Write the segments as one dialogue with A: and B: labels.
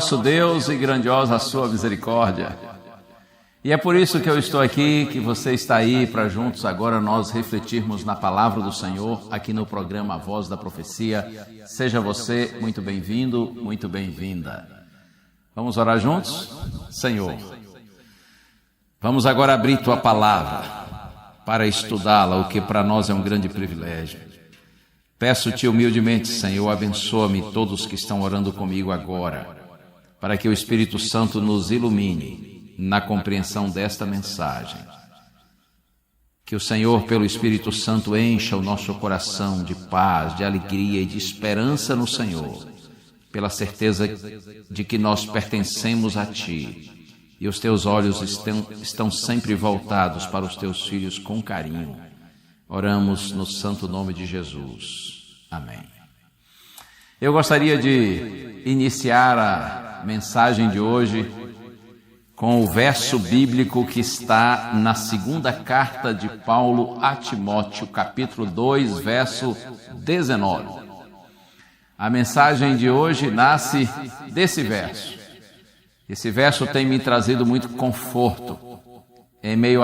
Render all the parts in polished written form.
A: nosso Deus e grandiosa a sua misericórdia. E é por isso que eu estou aqui, que você está aí, para juntos agora nós refletirmos na palavra do Senhor, aqui no programa A Voz da Profecia. Seja você muito bem-vindo, muito bem-vinda. Vamos orar juntos? Senhor, vamos agora abrir Tua palavra para estudá-la, o que para nós é um grande privilégio. Peço-te humildemente, Senhor, abençoa-me todos que estão orando comigo agora, para que o Espírito Santo nos ilumine na compreensão desta mensagem. Que o Senhor, pelo Espírito Santo, encha o nosso coração de paz, de alegria e de esperança no Senhor, pela certeza de que nós pertencemos a Ti e os Teus olhos estão sempre voltados para os Teus filhos com carinho. Oramos no santo nome de Jesus. Amém. Eu gostaria de iniciar a mensagem de hoje com o verso bíblico que está na segunda carta de Paulo a Timóteo, capítulo 2, verso 19. A mensagem de hoje nasce desse verso. Esse verso tem me trazido muito conforto em meio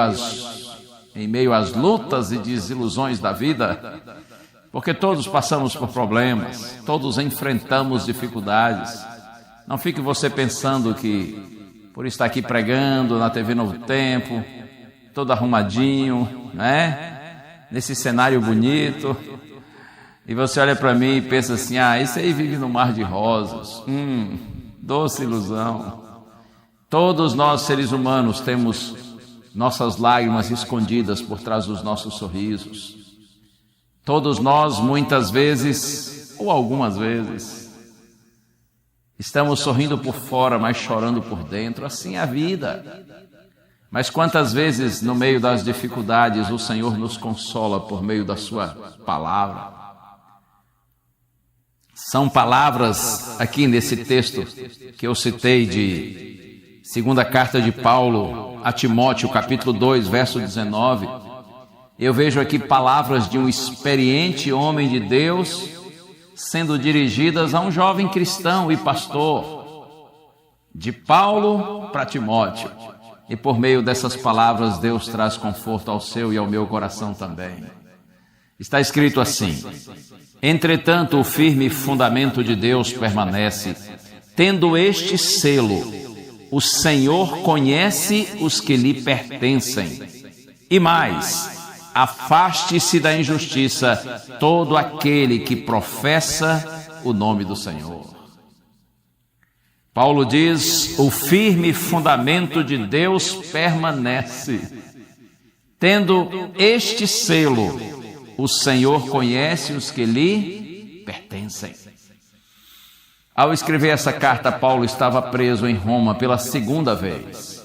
A: às lutas e desilusões da vida, porque todos passamos por problemas, todos enfrentamos dificuldades. Não fique você pensando que por estar aqui pregando na TV Novo Tempo, todo arrumadinho, né? Nesse cenário bonito, e você olha para mim e pensa assim, esse aí vive no mar de rosas. Doce ilusão. Todos nós, seres humanos, temos nossas lágrimas escondidas por trás dos nossos sorrisos. Todos nós, muitas vezes, ou algumas vezes, estamos sorrindo por fora, mas chorando por dentro. Assim é a vida. Mas quantas vezes, no meio das dificuldades, o Senhor nos consola por meio da Sua palavra. São palavras aqui nesse texto que eu citei de segunda carta de Paulo a Timóteo, capítulo 2, verso 19. Eu vejo aqui palavras de um experiente homem de Deus sendo dirigidas a um jovem cristão e pastor, de Paulo para Timóteo. E por meio dessas palavras Deus traz conforto ao seu e ao meu coração também. Está escrito assim: entretanto o firme fundamento de Deus permanece, tendo este selo: o Senhor conhece os que lhe pertencem. E mais, afaste-se da injustiça todo aquele que professa o nome do Senhor. Paulo diz: o firme fundamento de Deus permanece. Tendo este selo, o Senhor conhece os que lhe pertencem. Ao escrever essa carta, Paulo estava preso em Roma pela segunda vez.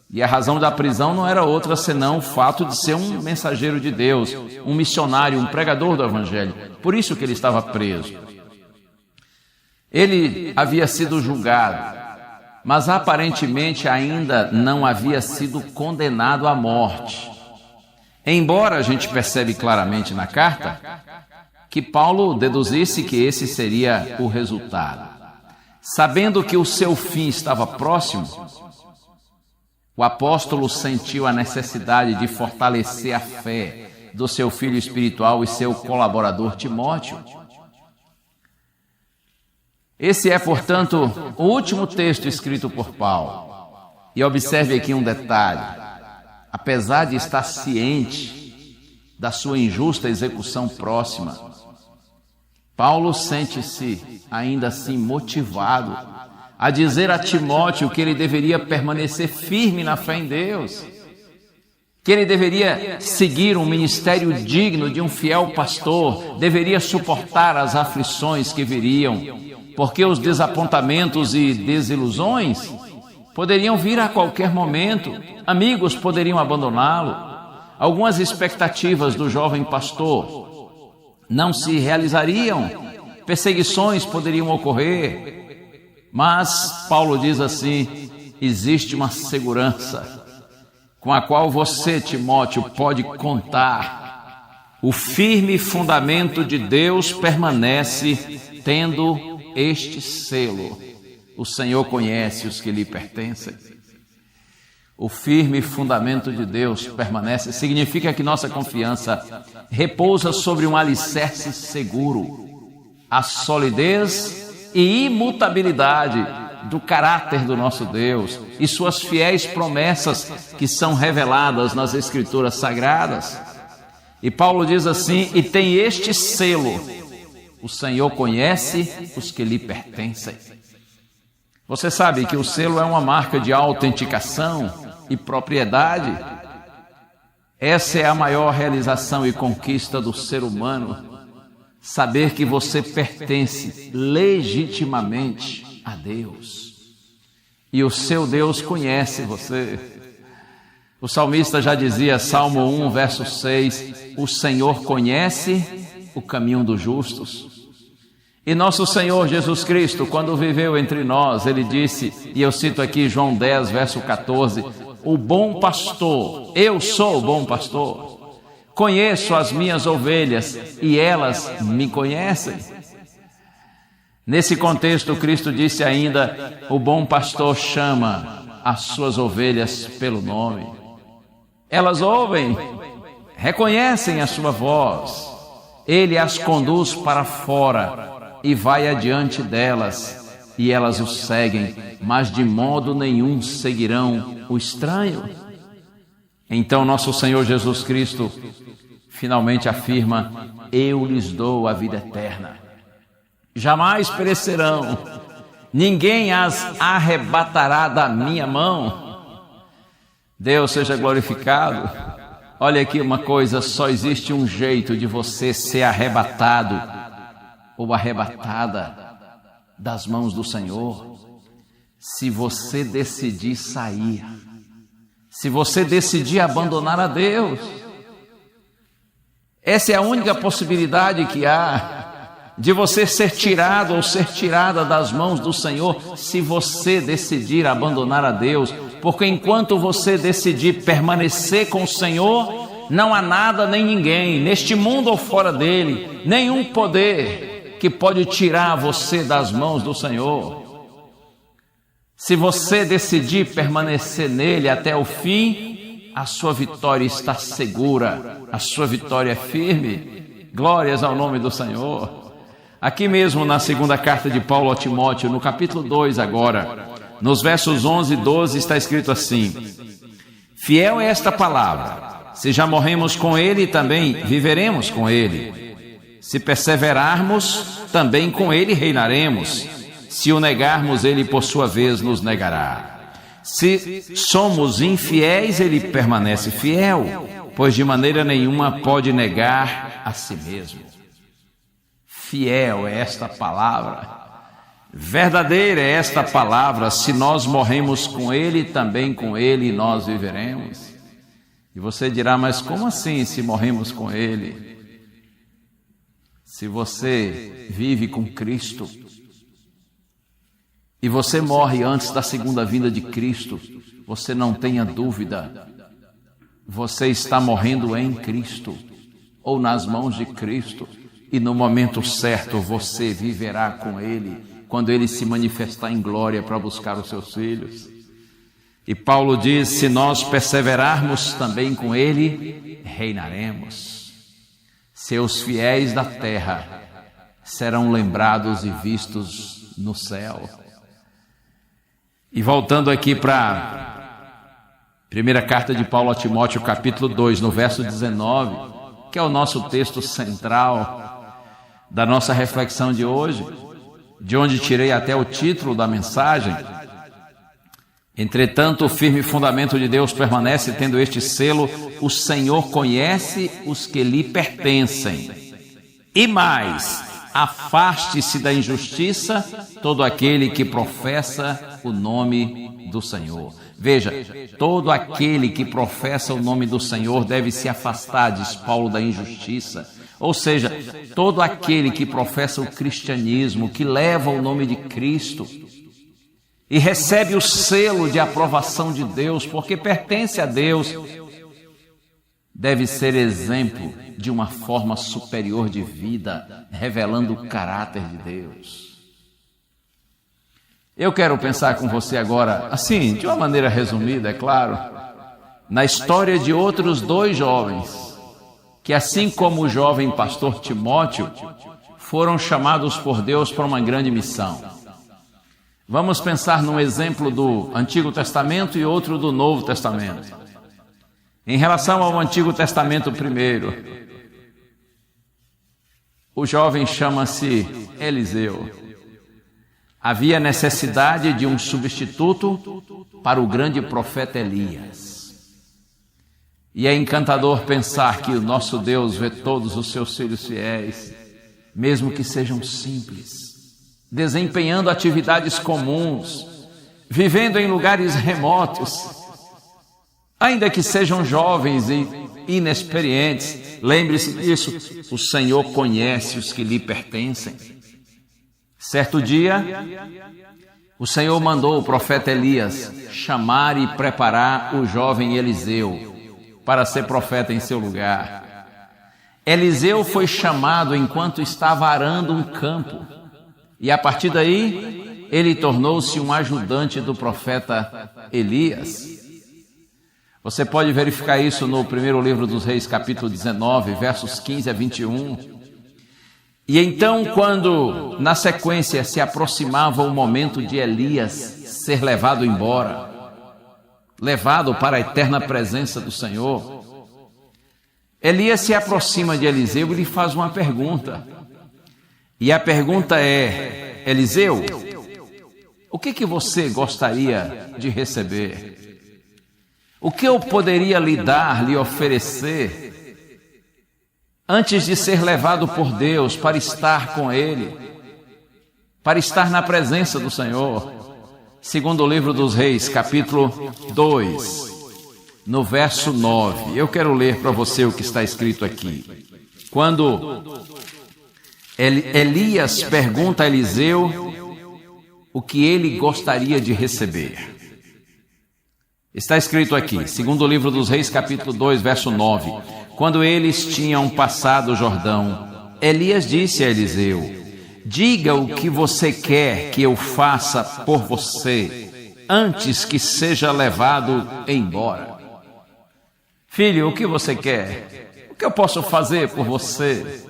A: E a razão da prisão não era outra senão o fato de ser um mensageiro de Deus, um missionário, um pregador do Evangelho. Por isso que ele estava preso. Ele havia sido julgado, mas aparentemente ainda não havia sido condenado à morte. Embora a gente percebe claramente na carta que Paulo deduzisse que esse seria o resultado. Sabendo que o seu fim estava próximo, o apóstolo sentiu a necessidade de fortalecer a fé do seu filho espiritual e seu colaborador Timóteo. Esse é, portanto, o último texto escrito por Paulo. E observe aqui um detalhe. Apesar de estar ciente da sua injusta execução próxima, Paulo sente-se ainda assim motivado a dizer a Timóteo que ele deveria permanecer firme na fé em Deus, que ele deveria seguir um ministério digno de um fiel pastor, deveria suportar as aflições que viriam, porque os desapontamentos e desilusões poderiam vir a qualquer momento, amigos poderiam abandoná-lo, algumas expectativas do jovem pastor não se realizariam, perseguições poderiam ocorrer. Mas Paulo diz assim: existe uma segurança com a qual você, Timóteo, pode contar. O firme fundamento de Deus permanece, tendo este selo: o Senhor conhece os que lhe pertencem. O firme fundamento de Deus permanece, significa que nossa confiança repousa sobre um alicerce seguro, a solidez e imutabilidade do caráter do nosso Deus e suas fiéis promessas que são reveladas nas Escrituras Sagradas. E Paulo diz assim: e tem este selo, o Senhor conhece os que lhe pertencem. Você sabe que o selo é uma marca de autenticação e propriedade. Essa é a maior realização e conquista do ser humano, saber que você pertence legitimamente a Deus. E o seu Deus conhece você. O salmista já dizia, Salmo 1, verso 6, o Senhor conhece o caminho dos justos. E nosso Senhor Jesus Cristo, quando viveu entre nós, Ele disse, e eu cito aqui João 10, verso 14, o bom pastor, eu sou o bom pastor, conheço as minhas ovelhas e elas me conhecem. Nesse contexto, Cristo disse ainda, o bom pastor chama as suas ovelhas pelo nome. Elas ouvem, reconhecem a sua voz, Ele as conduz para fora e vai adiante delas, e elas o seguem, mas de modo nenhum seguirão o estranho. Então nosso Senhor Jesus Cristo finalmente afirma, eu lhes dou a vida eterna. Jamais perecerão, ninguém as arrebatará da minha mão. Deus seja glorificado. Olha aqui uma coisa, só existe um jeito de você ser arrebatado ou arrebatada das mãos do Senhor, se você decidir sair, se você decidir abandonar a Deus. Essa é a única possibilidade que há de você ser tirado ou ser tirada das mãos do Senhor, se você decidir abandonar a Deus, porque enquanto você decidir permanecer com o Senhor, não há nada nem ninguém, neste mundo ou fora dele, nenhum poder que pode tirar você das mãos do Senhor. Se você decidir permanecer nele até o fim, a sua vitória está segura, a sua vitória é firme. Glórias ao nome do Senhor. Aqui mesmo na segunda carta de Paulo a Timóteo, no capítulo 2 agora, nos versos 11 e 12 está escrito assim, fiel é esta palavra, se já morremos com ele, também viveremos com ele. Se perseverarmos, também com ele reinaremos. Se o negarmos, ele por sua vez nos negará. Se somos infiéis, ele permanece fiel, pois de maneira nenhuma pode negar a si mesmo. Fiel é esta palavra. Verdadeira é esta palavra. Se nós morremos com ele, também com ele nós viveremos. E você dirá, mas como assim se morremos com ele? Se você vive com Cristo e você morre antes da segunda vinda de Cristo, você não tenha dúvida, você está morrendo em Cristo ou nas mãos de Cristo, e no momento certo você viverá com Ele, quando Ele se manifestar em glória para buscar os seus filhos. E Paulo diz, se nós perseverarmos também com Ele, reinaremos. Seus fiéis da terra serão lembrados e vistos no céu. E voltando aqui para a primeira carta de Paulo a Timóteo, capítulo 2, no verso 19, que é o nosso texto central da nossa reflexão de hoje, de onde tirei até o título da mensagem. Entretanto, o firme fundamento de Deus permanece, tendo este selo, o Senhor conhece os que lhe pertencem. E mais, afaste-se da injustiça todo aquele que professa o nome do Senhor. Veja, todo aquele que professa o nome do Senhor deve se afastar, diz Paulo, da injustiça. Ou seja, todo aquele que professa o cristianismo, que leva o nome de Cristo, e recebe o selo de aprovação de Deus, porque pertence a Deus, deve ser exemplo de uma forma superior de vida, revelando o caráter de Deus. Eu quero pensar com você agora, assim, de uma maneira resumida, é claro, na história de outros 2 jovens, que assim como o jovem pastor Timóteo, foram chamados por Deus para uma grande missão. Vamos pensar num exemplo do Antigo Testamento e outro do Novo Testamento. Em relação ao Antigo Testamento primeiro, o jovem chama-se Eliseu. Havia necessidade de um substituto para o grande profeta Elias. E é encantador pensar que o nosso Deus vê todos os seus filhos fiéis, mesmo que sejam simples, desempenhando atividades comuns, vivendo em lugares remotos, ainda que sejam jovens e inexperientes. Lembre-se disso, o Senhor conhece os que lhe pertencem. Certo dia, o Senhor mandou o profeta Elias chamar e preparar o jovem Eliseu para ser profeta em seu lugar. Eliseu foi chamado enquanto estava arando um campo, e a partir daí ele tornou-se um ajudante do profeta Elias. Você pode verificar isso no primeiro livro dos Reis, capítulo 19, versos 15 a 21. E então, quando na sequência se aproximava o momento de Elias ser levado embora, levado para a eterna presença do Senhor, Elias se aproxima de Eliseu e lhe faz uma pergunta. E a pergunta é: Eliseu, o que você gostaria de receber? O que eu poderia lhe dar, lhe oferecer, antes de ser levado por Deus para estar com Ele, para estar na presença do Senhor? Segundo o livro dos Reis, capítulo 2, no verso 9. Eu quero ler para você o que está escrito aqui. Quando Elias pergunta a Eliseu o que ele gostaria de receber. Está escrito aqui, segundo o livro dos Reis, capítulo 2, verso 9. Quando eles tinham passado o Jordão, Elias disse a Eliseu: diga o que você quer que eu faça por você, antes que seja levado embora. Filho, o que você quer? O que eu posso fazer por você,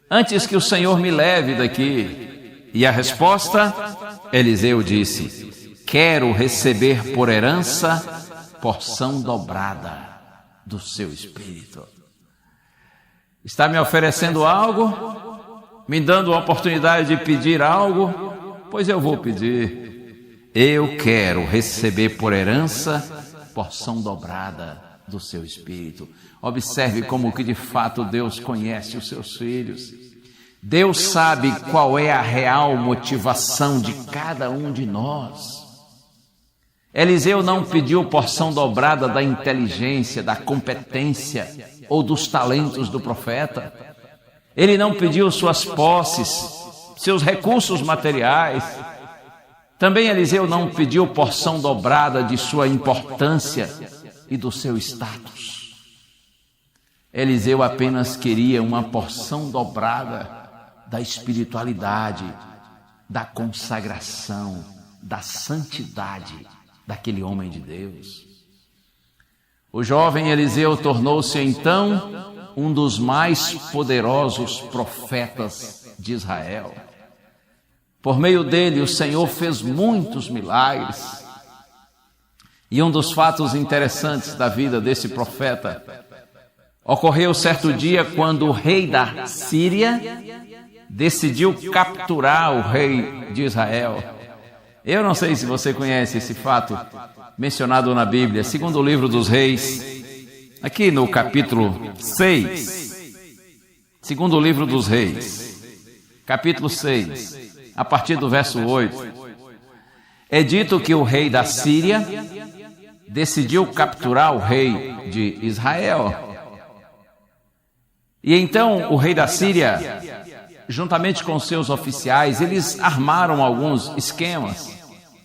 A: antes que o Senhor me leve daqui? E a resposta, Eliseu disse: quero receber por herança porção dobrada do seu espírito. Está me oferecendo algo? Me dando a oportunidade de pedir algo? Pois eu vou pedir. Eu quero receber por herança porção dobrada do seu espírito. Observe como que de fato Deus conhece os seus filhos. Deus sabe qual é a real motivação de cada um de nós. Eliseu não pediu porção dobrada da inteligência, da competência ou dos talentos do profeta. Ele não pediu suas posses, seus recursos materiais. Também Eliseu não pediu porção dobrada de sua importância e do seu status. Eliseu apenas queria uma porção dobrada da espiritualidade, da consagração, da santidade daquele homem de Deus. O jovem Eliseu tornou-se então um dos mais poderosos profetas de Israel. Por meio dele, o Senhor fez muitos milagres. E um dos fatos interessantes da vida desse profeta ocorreu certo dia quando o rei da Síria decidiu capturar o rei de Israel. Eu não sei se você conhece esse fato mencionado na Bíblia, segundo o livro dos Reis, aqui no capítulo 6, segundo o livro dos Reis, capítulo 6, a partir do verso 8, é dito que o rei da Síria decidiu capturar o rei de Israel. E então o rei da Síria, juntamente com seus oficiais, eles armaram alguns esquemas,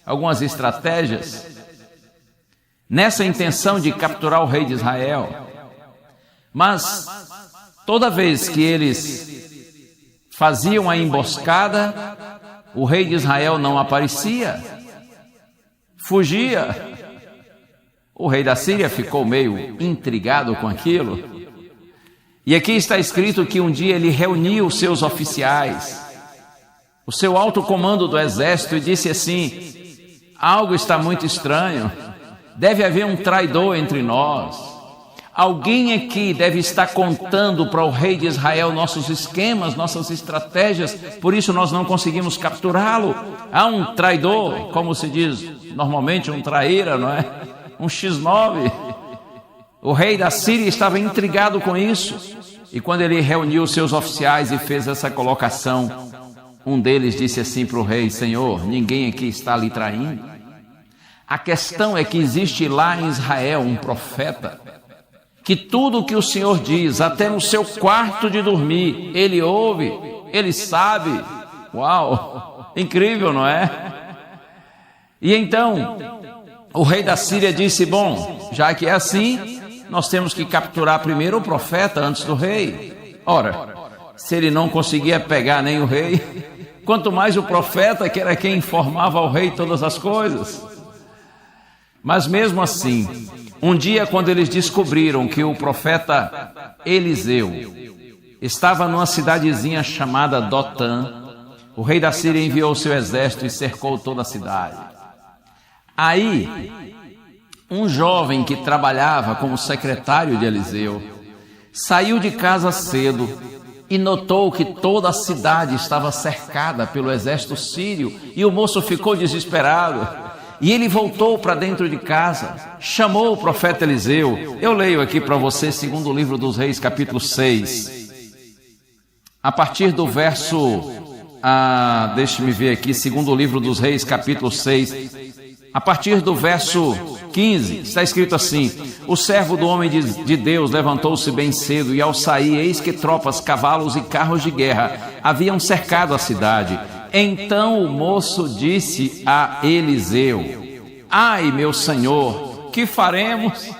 A: algumas estratégias, nessa intenção de capturar o rei de Israel. Mas toda vez que eles faziam a emboscada, o rei de Israel não aparecia, fugia. O rei da Síria ficou meio intrigado com aquilo. E aqui está escrito que um dia ele reuniu os seus oficiais, o seu alto comando do exército, e disse assim: algo está muito estranho, deve haver um traidor entre nós. Alguém aqui deve estar contando para o rei de Israel nossos esquemas, nossas estratégias, por isso nós não conseguimos capturá-lo. Há um traidor, como se diz normalmente, um traíra, não é? Um X9. O rei da Síria estava intrigado com isso, e quando ele reuniu seus oficiais e fez essa colocação, um deles disse assim para o rei: Senhor, ninguém aqui está lhe traindo. A questão é que existe lá em Israel um profeta, que tudo o que o Senhor diz, até no seu quarto de dormir, ele ouve, ele sabe. Uau, incrível, não é? E então o rei da Síria disse: bom, já que é assim, nós temos que capturar primeiro o profeta antes do rei. Ora, se ele não conseguia pegar nem o rei, quanto mais o profeta, que era quem informava ao rei todas as coisas. Mas mesmo assim, um dia, quando eles descobriram que o profeta Eliseu estava numa cidadezinha chamada Dotã, o rei da Síria enviou seu exército e cercou toda a cidade. Aí, um jovem que trabalhava como secretário de Eliseu saiu de casa cedo e notou que toda a cidade estava cercada pelo exército sírio, e o moço ficou desesperado. E ele voltou para dentro de casa, chamou o profeta Eliseu. Eu leio aqui para você, segundo o livro dos Reis, capítulo 6, a partir do verso, deixe-me ver aqui, segundo o livro dos Reis, capítulo 6, a partir do verso 15, está escrito assim: o servo do homem de Deus levantou-se bem cedo, e ao sair, eis que tropas, cavalos e carros de guerra haviam cercado a cidade. Então o moço disse a Eliseu: ai, meu senhor, que faremos?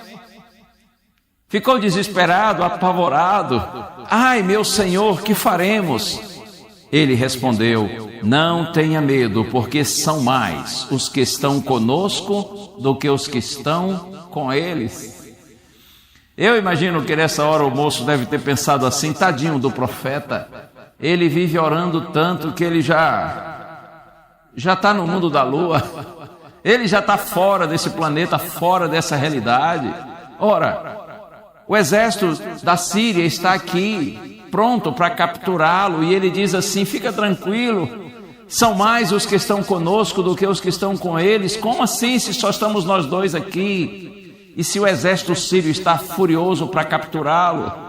A: Ficou desesperado, apavorado. Ai, meu senhor, que faremos? Ele respondeu: não tenha medo, porque são mais os que estão conosco do que os que estão com eles. Eu imagino que nessa hora o moço deve ter pensado assim: tadinho do profeta, ele vive orando tanto que ele já está no mundo da lua, ele já está fora desse planeta, fora dessa realidade. Ora, o exército da Síria está aqui, pronto para capturá-lo, e ele diz assim: fica tranquilo, são mais os que estão conosco do que os que estão com eles. Como assim, se só estamos nós dois aqui? E se o exército sírio está furioso para capturá-lo?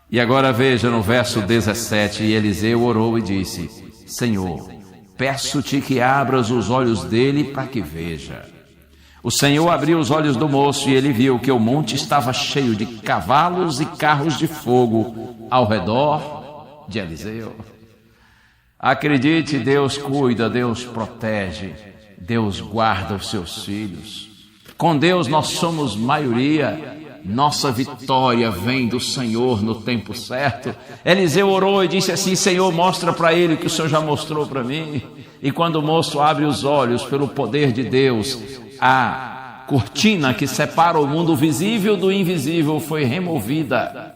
A: E agora veja no verso 17, e Eliseu orou e disse: Senhor, peço-te que abras os olhos dele para que veja. O Senhor abriu os olhos do moço, e ele viu que o monte estava cheio de cavalos e carros de fogo ao redor de Eliseu. Acredite, Deus cuida, Deus protege, Deus guarda os seus filhos. Com Deus nós somos maioria. Nossa vitória vem do Senhor no tempo certo. Eliseu orou e disse assim: Senhor, mostra para ele o que o Senhor já mostrou para mim. E quando o moço abre os olhos, pelo poder de Deus, a cortina que separa o mundo visível do invisível foi removida.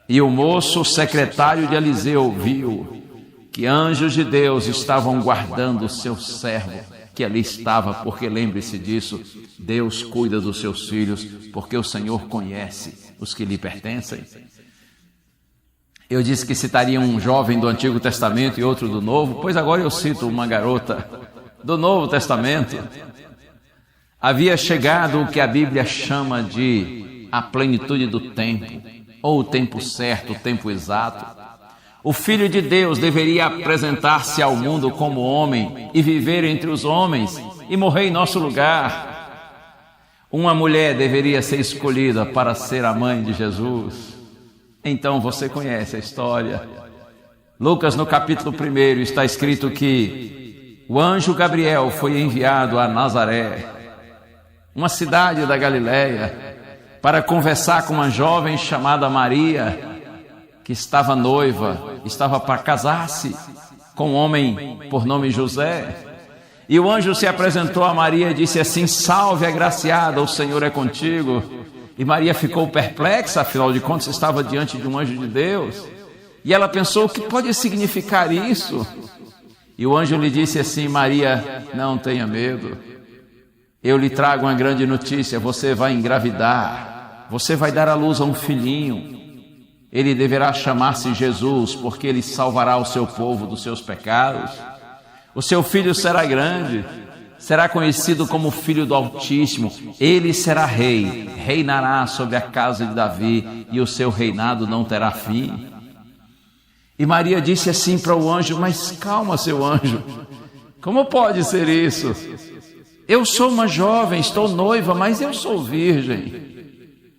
A: E o moço, secretário de Eliseu, viu que anjos de Deus estavam guardando o seu servo que ali estava, porque lembre-se disso, Deus cuida dos seus filhos, porque o Senhor conhece os que lhe pertencem. Eu disse que citaria um jovem do Antigo Testamento e outro do Novo, pois agora eu cito uma garota do Novo Testamento. Havia chegado o que a Bíblia chama de a plenitude do tempo, ou o tempo certo, o tempo exato. O Filho de Deus deveria apresentar-se ao mundo como homem e viver entre os homens e morrer em nosso lugar. Uma mulher deveria ser escolhida para ser a mãe de Jesus. Então você conhece a história. Lucas, no capítulo 1, está escrito que o anjo Gabriel foi enviado a Nazaré, uma cidade da Galileia, para conversar com uma jovem chamada Maria, que estava noiva, estava para casar-se. com um homem por nome José. E o anjo se apresentou a Maria e disse assim: salve, agraciada, o Senhor é contigo. E Maria ficou perplexa, afinal de contas estava diante de um anjo de Deus. E ela pensou: o que pode significar isso? E o anjo lhe disse assim: Maria, não tenha medo. Eu lhe trago uma grande notícia, você vai engravidar. Você vai dar à luz a um filhinho. Ele deverá chamar-se Jesus, porque ele salvará o seu povo dos seus pecados. O seu filho será grande, será conhecido como Filho do Altíssimo. Ele será rei, reinará sobre a casa de Davi, e o seu reinado não terá fim. E Maria disse assim para o anjo: mas calma, seu anjo, como pode ser isso? Eu sou uma jovem, estou noiva, mas eu sou virgem.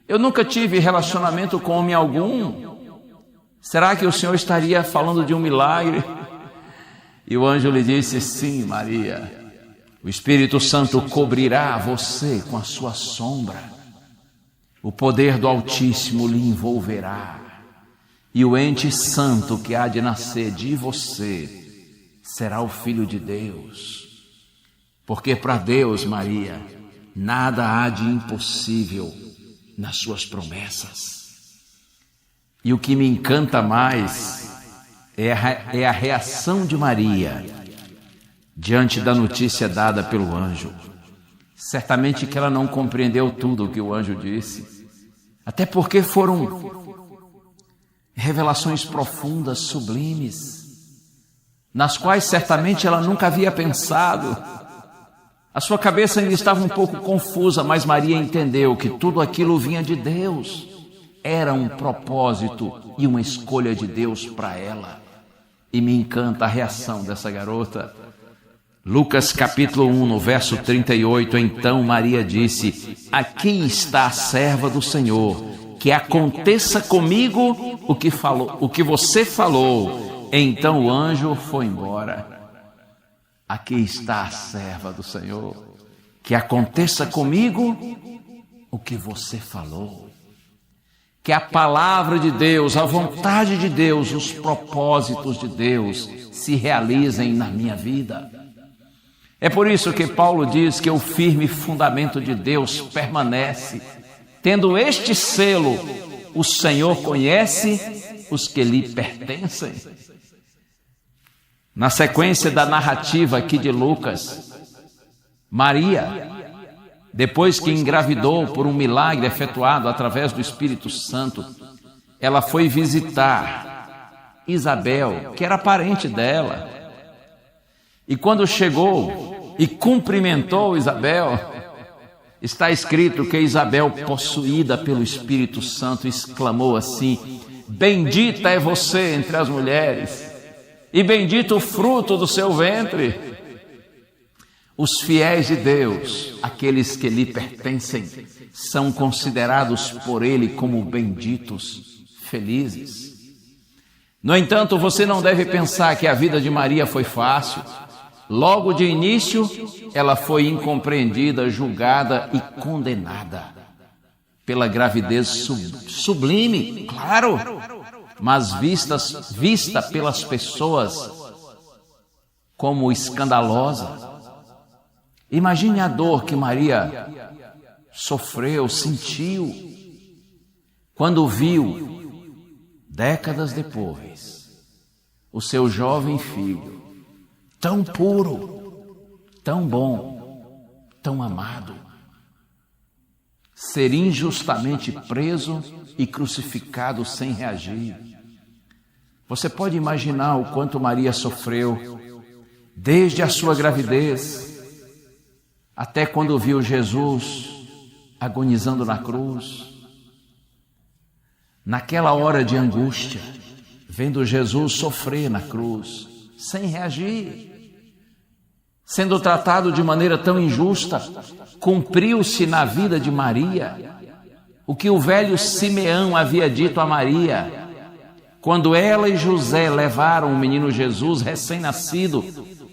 A: Eu nunca tive relacionamento com homem algum. Será que o Senhor estaria falando de um milagre? E o anjo lhe disse: sim, Maria, o Espírito Santo cobrirá você com a sua sombra. O poder do Altíssimo lhe envolverá. E o ente santo que há de nascer de você será o Filho de Deus. Porque para Deus, Maria, nada há de impossível nas suas promessas. E o que me encanta mais é a reação de Maria diante da notícia dada pelo anjo. Certamente que ela não compreendeu tudo o que o anjo disse, até porque foram revelações profundas, sublimes, nas quais certamente ela nunca havia pensado. A sua cabeça ainda estava um pouco confusa, mas Maria entendeu que tudo aquilo vinha de Deus. Era um propósito e uma escolha de Deus para ela. E me encanta a reação dessa garota. Lucas capítulo 1, no verso 38, então Maria disse: aqui está a serva do Senhor, que aconteça comigo o que você falou. Então o anjo foi embora. Aqui está a serva do Senhor, que aconteça comigo o que você falou. Que a palavra de Deus, a vontade de Deus, os propósitos de Deus se realizem na minha vida. É por isso que Paulo diz que o firme fundamento de Deus permanece. Tendo este selo, o Senhor conhece os que lhe pertencem. Na sequência da narrativa aqui de Lucas, Maria, depois que engravidou por um milagre efetuado através do Espírito Santo, ela foi visitar Isabel, que era parente dela. E quando chegou e cumprimentou Isabel, está escrito que Isabel, possuída pelo Espírito Santo, exclamou assim: bendita é você entre as mulheres, e bendito o fruto do seu ventre. Os fiéis de Deus, aqueles que lhe pertencem, são considerados por Ele como benditos, felizes. No entanto, você não deve pensar que a vida de Maria foi fácil. Logo de início, ela foi incompreendida, julgada e condenada pela gravidez sublime, claro, mas vista pelas pessoas como escandalosa. Imagine a dor que Maria sofreu, sentiu, quando viu, décadas depois, o seu jovem filho, tão puro, tão bom, tão amado, ser injustamente preso e crucificado sem reagir. Você pode imaginar o quanto Maria sofreu, desde a sua gravidez, até quando viu Jesus agonizando na cruz. Naquela hora de angústia, vendo Jesus sofrer na cruz, sem reagir, sendo tratado de maneira tão injusta, cumpriu-se na vida de Maria o que o velho Simeão havia dito a Maria, quando ela e José levaram o menino Jesus recém-nascido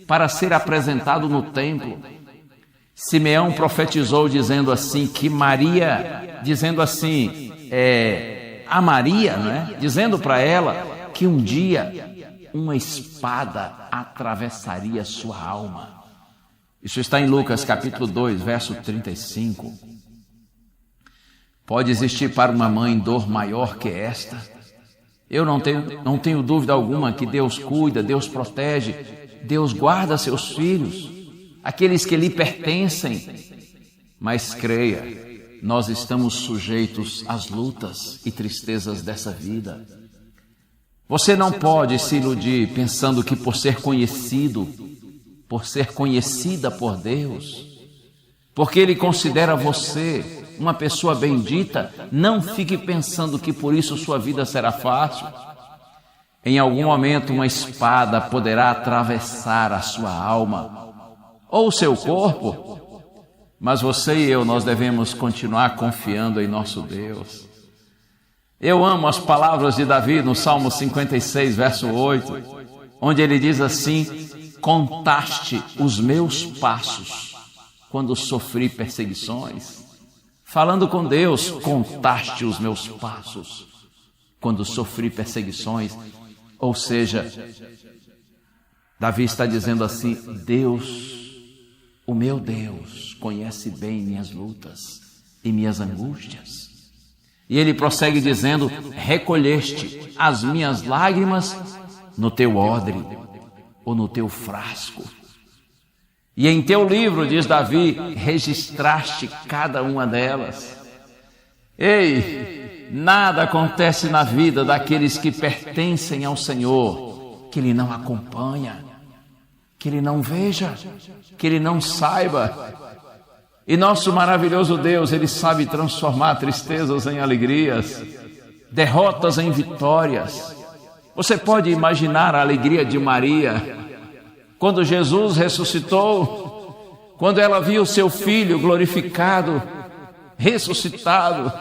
A: para ser apresentado no templo. Simeão profetizou dizendo assim, que Maria, dizendo assim, a Maria, não é? Dizendo para ela que um dia uma espada atravessaria sua alma. Isso está em Lucas capítulo 2, verso 35. Pode existir para uma mãe dor maior que esta? Eu não tenho dúvida alguma que Deus cuida, Deus protege, Deus guarda seus filhos, aqueles que lhe pertencem. Mas creia, nós estamos sujeitos às lutas e tristezas dessa vida. Você não pode se iludir pensando que por ser conhecido, por ser conhecida por Deus, porque Ele considera você uma pessoa bendita, não fique pensando que por isso sua vida será fácil. Em algum momento uma espada poderá atravessar a sua alma ou o seu corpo, mas você e eu, nós devemos continuar confiando em nosso Deus. Eu amo as palavras de Davi no Salmo 56, verso 8, onde ele diz assim: contaste os meus passos quando sofri perseguições. Falando com Deus, contaste os meus passos quando sofri perseguições. Ou seja, Davi está dizendo assim: Deus, o meu Deus, conhece bem minhas lutas e minhas angústias. E ele prossegue dizendo: recolheste as minhas lágrimas no teu odre ou no teu frasco. E em teu livro, diz Davi, registraste cada uma delas. Ei, nada acontece na vida daqueles que pertencem ao Senhor que Ele não acompanha, que Ele não veja, que Ele não saiba. E nosso maravilhoso Deus, Ele sabe transformar tristezas em alegrias, derrotas em vitórias. Você pode imaginar a alegria de Maria quando Jesus ressuscitou, quando ela viu seu filho glorificado, ressuscitado.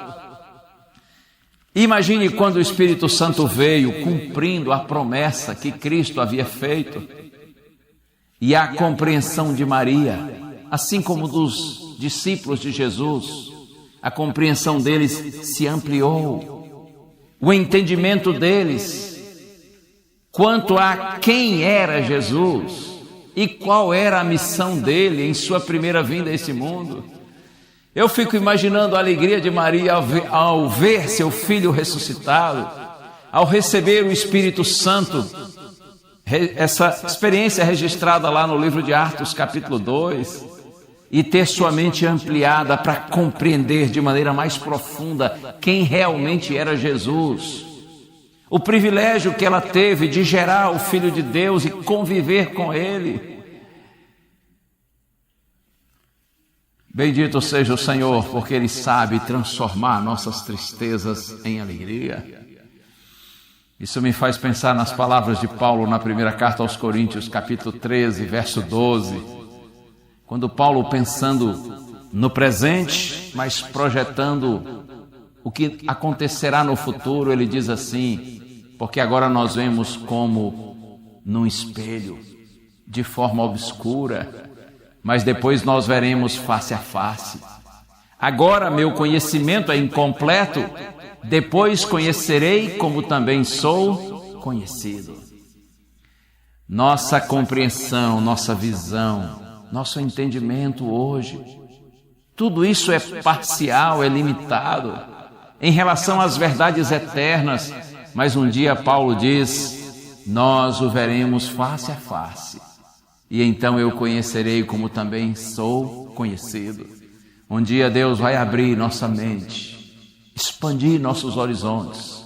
A: Imagine quando o Espírito Santo veio cumprindo a promessa que Cristo havia feito. E a compreensão de Maria, assim como dos discípulos de Jesus, a compreensão deles se ampliou. O entendimento deles quanto a quem era Jesus e qual era a missão dele em sua primeira vinda a esse mundo. Eu fico imaginando a alegria de Maria ao ver seu filho ressuscitado, ao receber o Espírito Santo. Essa experiência é registrada lá no livro de Atos, capítulo 2, e ter sua mente ampliada para compreender de maneira mais profunda quem realmente era Jesus. O privilégio que ela teve de gerar o Filho de Deus e conviver com Ele. Bendito seja o Senhor, porque Ele sabe transformar nossas tristezas em alegria. Isso me faz pensar nas palavras de Paulo na primeira carta aos Coríntios, capítulo 13, verso 12. Quando Paulo, pensando no presente, mas projetando o que acontecerá no futuro, ele diz assim: porque agora nós vemos como num espelho, de forma obscura, mas depois nós veremos face a face. Agora meu conhecimento é incompleto, depois conhecerei como também sou conhecido. Nossa compreensão, nossa visão, nosso entendimento hoje, tudo isso é parcial, é limitado em relação às verdades eternas, mas um dia Paulo diz: nós o veremos face a face, e então eu conhecerei como também sou conhecido. Um dia Deus vai abrir nossa mente, expandir nossos horizontes,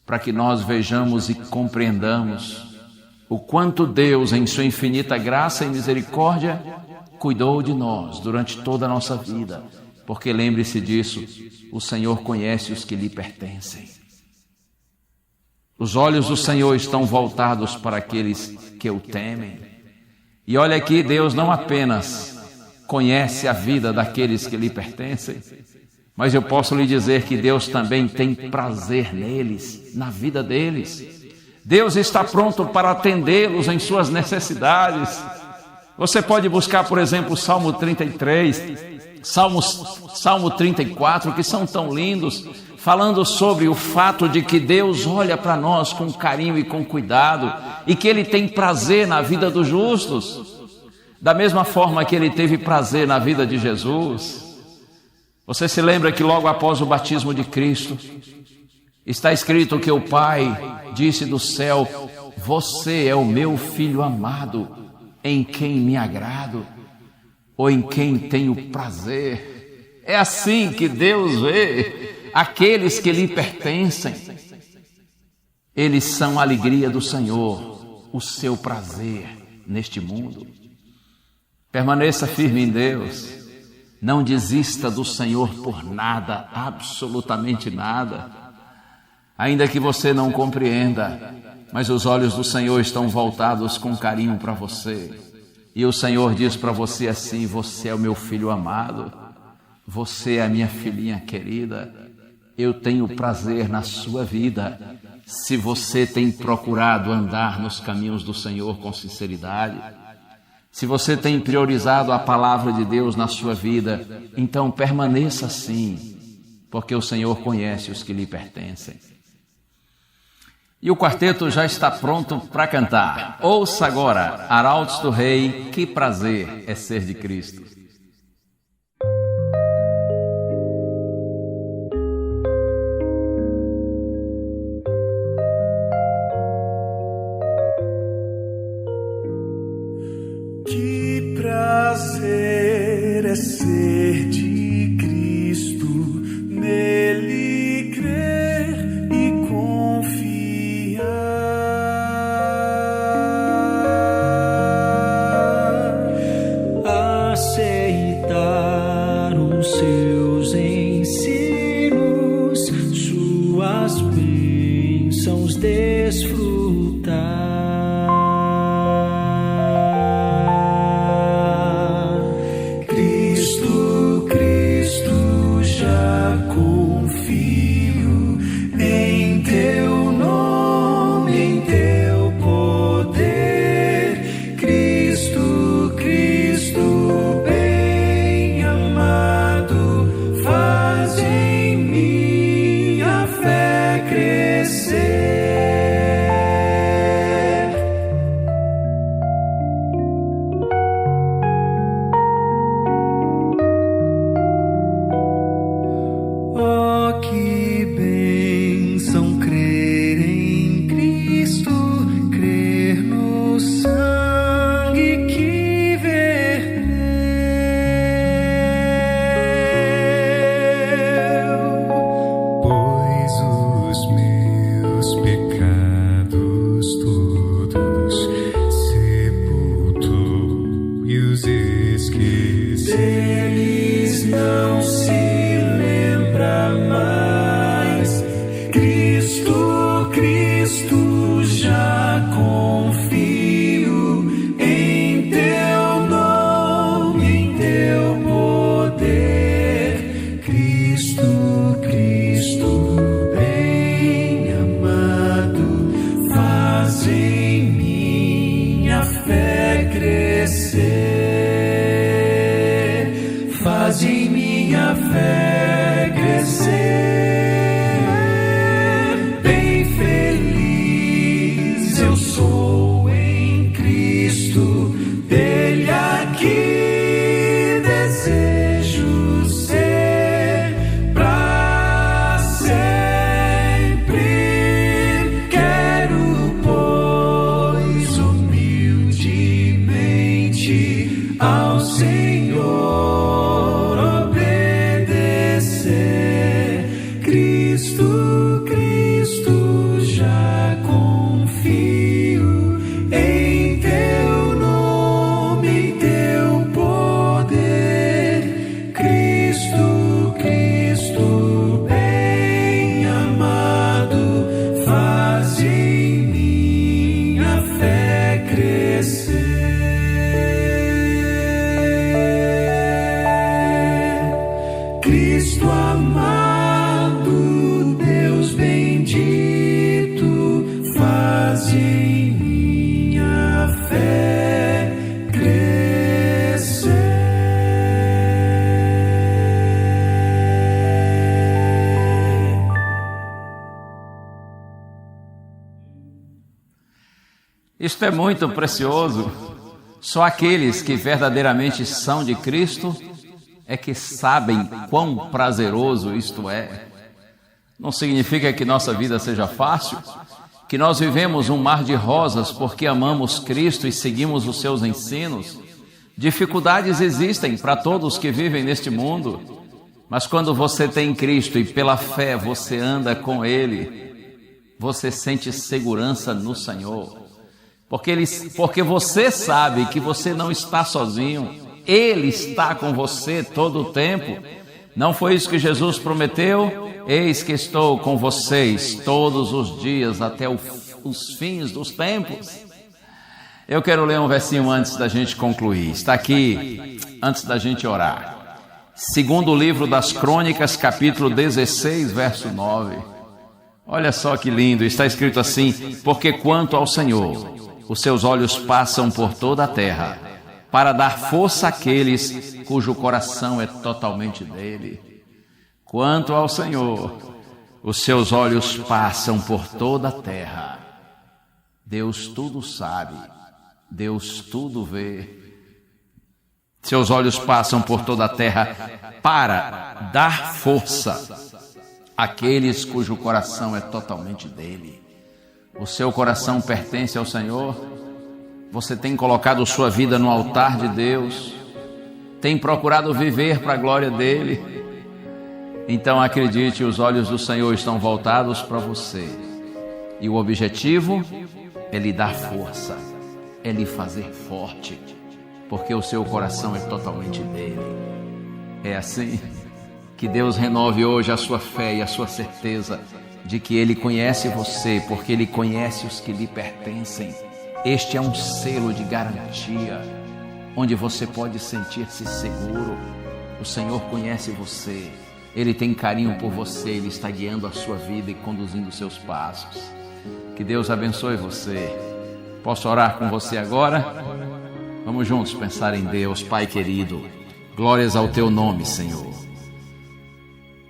A: para que nós vejamos e compreendamos o quanto Deus, em sua infinita graça e misericórdia, cuidou de nós durante toda a nossa vida. Porque lembre-se disso, o Senhor conhece os que lhe pertencem. Os olhos do Senhor estão voltados para aqueles que o temem. E olha aqui, Deus não apenas conhece a vida daqueles que lhe pertencem, mas eu posso lhe dizer que Deus também tem prazer neles, na vida deles. Deus está pronto para atendê-los em suas necessidades. Você pode buscar, por exemplo, o Salmo 33, Salmo 34, que são tão lindos, falando sobre o fato de que Deus olha para nós com carinho e com cuidado e que Ele tem prazer na vida dos justos, da mesma forma que Ele teve prazer na vida de Jesus. Você se lembra que logo após o batismo de Cristo, está escrito que o Pai disse do céu: você é o meu Filho amado, em quem me agrado, ou em quem tenho prazer. É assim que Deus vê aqueles que lhe pertencem. Eles são a alegria do Senhor, o seu prazer neste mundo. Permaneça firme em Deus. Não desista do Senhor por nada, absolutamente nada. Ainda que você não compreenda, mas os olhos do Senhor estão voltados com carinho para você. E o Senhor diz para você assim: você é o meu filho amado, você é a minha filhinha querida, eu tenho prazer na sua vida, se você tem procurado andar nos caminhos do Senhor com sinceridade. Se você tem priorizado a palavra de Deus na sua vida, então permaneça assim, porque o Senhor conhece os que lhe pertencem. E o quarteto já está pronto para cantar. Ouça agora, Arautos do Rei, que prazer é ser de Cristo.
B: Que prazer é ser de Cristo, nele crer e confiar, aceitar os seus ensinos, suas bênçãos desfrutar. Deles não se lembra mais. Cristo, Cristo, já confio em teu nome, em teu poder. Cristo, Cristo, bem amado, faz em minha fé crescer. Faz em minha fé crescer. Bem feliz eu sou em Cristo, dele aqui desejo ser pra sempre. Quero
A: Isto é muito precioso. Só aqueles que verdadeiramente são de Cristo é que sabem quão prazeroso isto é. Não significa que nossa vida seja fácil, que nós vivemos um mar de rosas porque amamos Cristo e seguimos os seus ensinos. Dificuldades existem para todos que vivem neste mundo, mas quando você tem Cristo e pela fé você anda com Ele, você sente segurança no Senhor. Porque você sabe que você não está sozinho, Ele está com você todo o tempo. Não foi isso que Jesus prometeu? Eis que estou com vocês todos os dias até os fins dos tempos. Eu quero ler um versinho antes da gente concluir. Está aqui, antes da gente orar. Segundo livro das Crônicas, capítulo 16, verso 9. Olha só que lindo, está escrito assim: porque quanto ao Senhor, os seus olhos passam por toda a terra, para dar força àqueles cujo coração é totalmente dele. Quanto ao Senhor, os seus olhos passam por toda a terra. Deus tudo sabe, Deus tudo vê. Seus olhos passam por toda a terra para dar força àqueles cujo coração é totalmente dele. O seu coração pertence ao Senhor? Você tem colocado sua vida no altar de Deus? Tem procurado viver para a glória dele? Então acredite, os olhos do Senhor estão voltados para você. E o objetivo é lhe dar força, é lhe fazer forte, porque o seu coração é totalmente dele. É assim. Que Deus renove hoje a sua fé e a sua certeza de que Ele conhece você, porque Ele conhece os que lhe pertencem. Este é um selo de garantia, onde você pode sentir-se seguro. O Senhor conhece você, Ele tem carinho por você, Ele está guiando a sua vida e conduzindo os seus passos. Que Deus abençoe você. Posso orar com você agora? Vamos juntos pensar em Deus. Pai querido, glórias ao Teu nome, Senhor.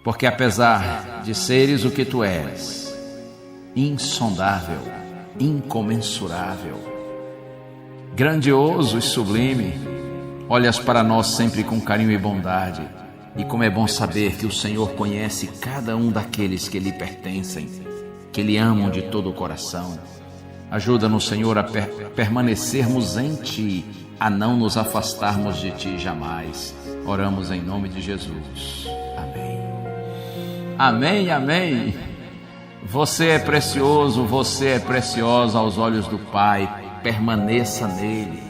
A: Porque apesar de seres o que Tu és, insondável, incomensurável, grandioso e sublime, olhas para nós sempre com carinho e bondade. E como é bom saber que o Senhor conhece cada um daqueles que lhe pertencem, que lhe amam de todo o coração. Ajuda-nos, Senhor, a permanecermos em Ti, a não nos afastarmos de Ti jamais. Oramos em nome de Jesus. Amém. Amém, amém. Você é precioso, você é preciosa aos olhos do Pai. Permaneça nele.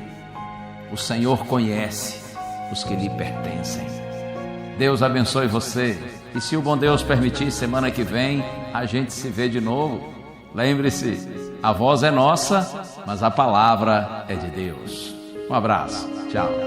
A: O Senhor conhece os que lhe pertencem. Deus abençoe você. E se o bom Deus permitir, semana que vem a gente se vê de novo. Lembre-se, a voz é nossa, mas a palavra é de Deus. Um abraço. Tchau.